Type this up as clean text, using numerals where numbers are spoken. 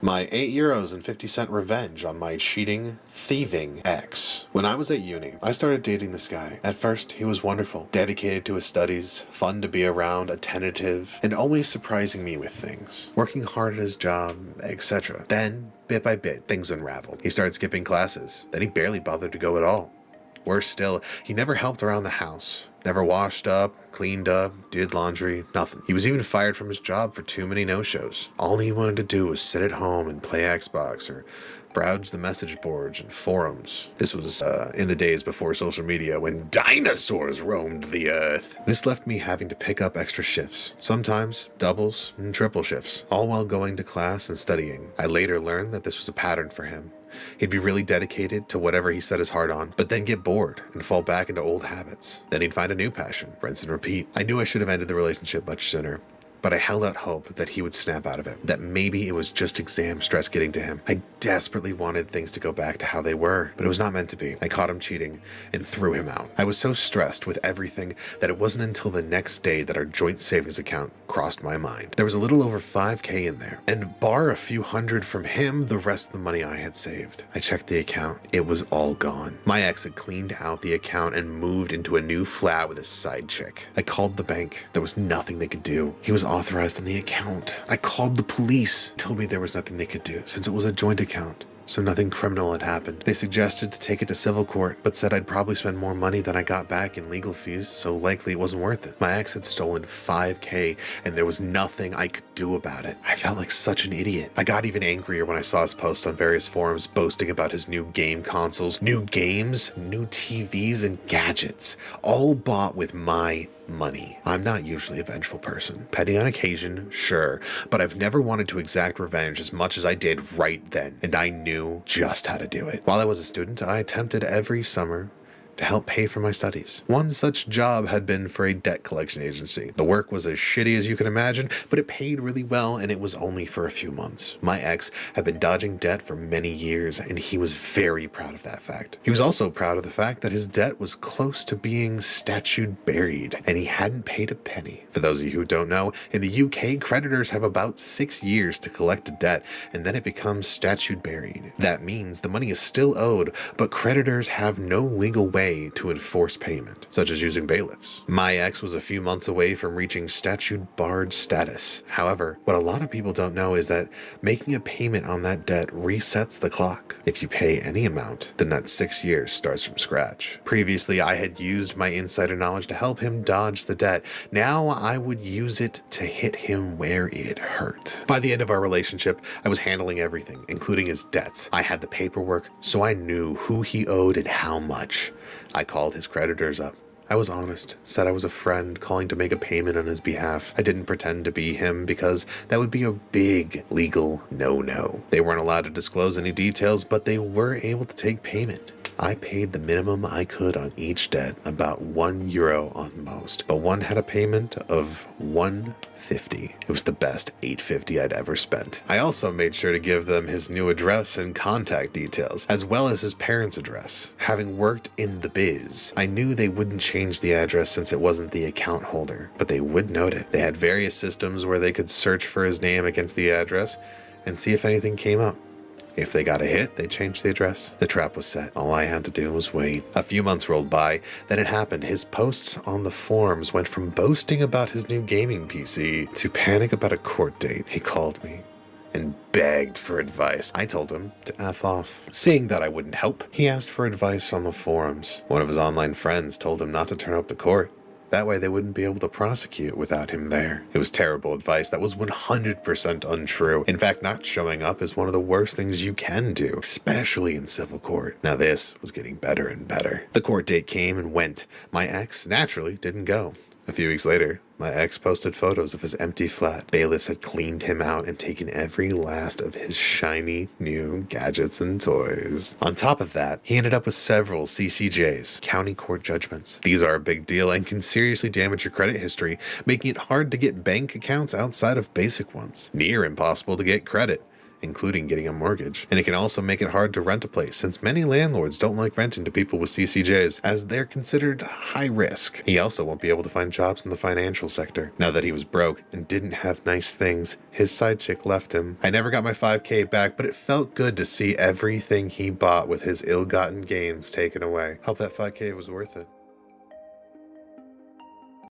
My €8.50 revenge on my cheating, thieving ex. When I was at uni, I started dating this guy. At first, he was wonderful, dedicated to his studies, fun to be around, attentive, and always surprising me with things, working hard at his job, etc. Then, bit by bit, things unraveled. He started skipping classes, then he barely bothered to go at all. Worse still, he never helped around the house. Never washed up, cleaned up, did laundry, nothing. He was even fired from his job for too many no-shows. All he wanted to do was sit at home and play Xbox or browse the message boards and forums. This was in the days before social media, when dinosaurs roamed the earth. This left me having to pick up extra shifts, sometimes doubles and triple shifts, all while going to class and studying. I later learned that this was a pattern for him. He'd be really dedicated to whatever he set his heart on, but then get bored and fall back into old habits. Then he'd find a new passion, rinse and repeat. I knew I should have ended the relationship much sooner, but I held out hope that he would snap out of it, that maybe it was just exam stress getting to him. I desperately wanted things to go back to how they were, but it was not meant to be. I caught him cheating and threw him out. I was so stressed with everything that it wasn't until the next day that our joint savings account crossed my mind. There was a little over $5,000 in there, and bar a few hundred from him, the rest of the money I had saved. I checked the account. It was all gone. My ex had cleaned out the account and moved into a new flat with a side chick. I called the bank. There was nothing they could do. He was authorized on the account. I called the police. Told me there was nothing they could do since it was a joint account, so nothing criminal had happened. They suggested to take it to civil court, but said I'd probably spend more money than I got back in legal fees, so likely it wasn't worth it. My ex had stolen $5,000, and there was nothing I could do about it. I felt like such an idiot. I got even angrier when I saw his posts on various forums boasting about his new game consoles, new games, new TVs, and gadgets, all bought with my money. I'm not usually a vengeful person. Petty on occasion, sure, but I've never wanted to exact revenge as much as I did right then, and I knew just how to do it. While I was a student, I attempted every summer to help pay for my studies. One such job had been for a debt collection agency. The work was as shitty as you can imagine, but it paid really well, and it was only for a few months. My ex had been dodging debt for many years, and he was very proud of that fact. He was also proud of the fact that his debt was close to being statute buried, and he hadn't paid a penny. For those of you who don't know, in the UK, creditors have about 6 years to collect a debt, and then it becomes statute buried. That means the money is still owed, but creditors have no legal way to enforce payment, such as using bailiffs. My ex was a few months away from reaching statute barred status. However, what a lot of people don't know is that making a payment on that debt resets the clock. If you pay any amount, then that 6 years starts from scratch. Previously, I had used my insider knowledge to help him dodge the debt. Now I would use it to hit him where it hurt. By the end of our relationship, I was handling everything, including his debts. I had the paperwork, so I knew who he owed and how much. I called his creditors up. I was honest, said I was a friend calling to make a payment on his behalf. I didn't pretend to be him because that would be a big legal no-no. They weren't allowed to disclose any details, but they were able to take payment. I paid the minimum I could on each debt, about €1 on most, but one had a payment of $150. It was the best $850 I'd ever spent. I also made sure to give them his new address and contact details, as well as his parents' address. Having worked in the biz, I knew they wouldn't change the address since it wasn't the account holder, but they would note it. They had various systems where they could search for his name against the address and see if anything came up. If they got a hit, they changed the address. The trap was set. All I had to do was wait. A few months rolled by, then it happened. His posts on the forums went from boasting about his new gaming PC to panic about a court date. He called me and begged for advice. I told him to F off. Seeing that I wouldn't help, he asked for advice on the forums. One of his online friends told him not to turn up to court. That way they wouldn't be able to prosecute without him there. It was terrible advice that was 100% untrue. In fact, not showing up is one of the worst things you can do, especially in civil court. Now this was getting better and better. The court date came and went. My ex, naturally, didn't go. A few weeks later, my ex posted photos of his empty flat. Bailiffs had cleaned him out and taken every last of his shiny new gadgets and toys. On top of that, he ended up with several CCJs, county court judgments. These are a big deal and can seriously damage your credit history, making it hard to get bank accounts outside of basic ones. Near impossible to get credit. including getting a mortgage. And it can also make it hard to rent a place, since many landlords don't like renting to people with CCJs, as they're considered high risk. He also won't be able to find jobs in the financial sector. Now that he was broke and didn't have nice things, his side chick left him. I never got my 5K back, but it felt good to see everything he bought with his ill-gotten gains taken away. Hope that 5K was worth it.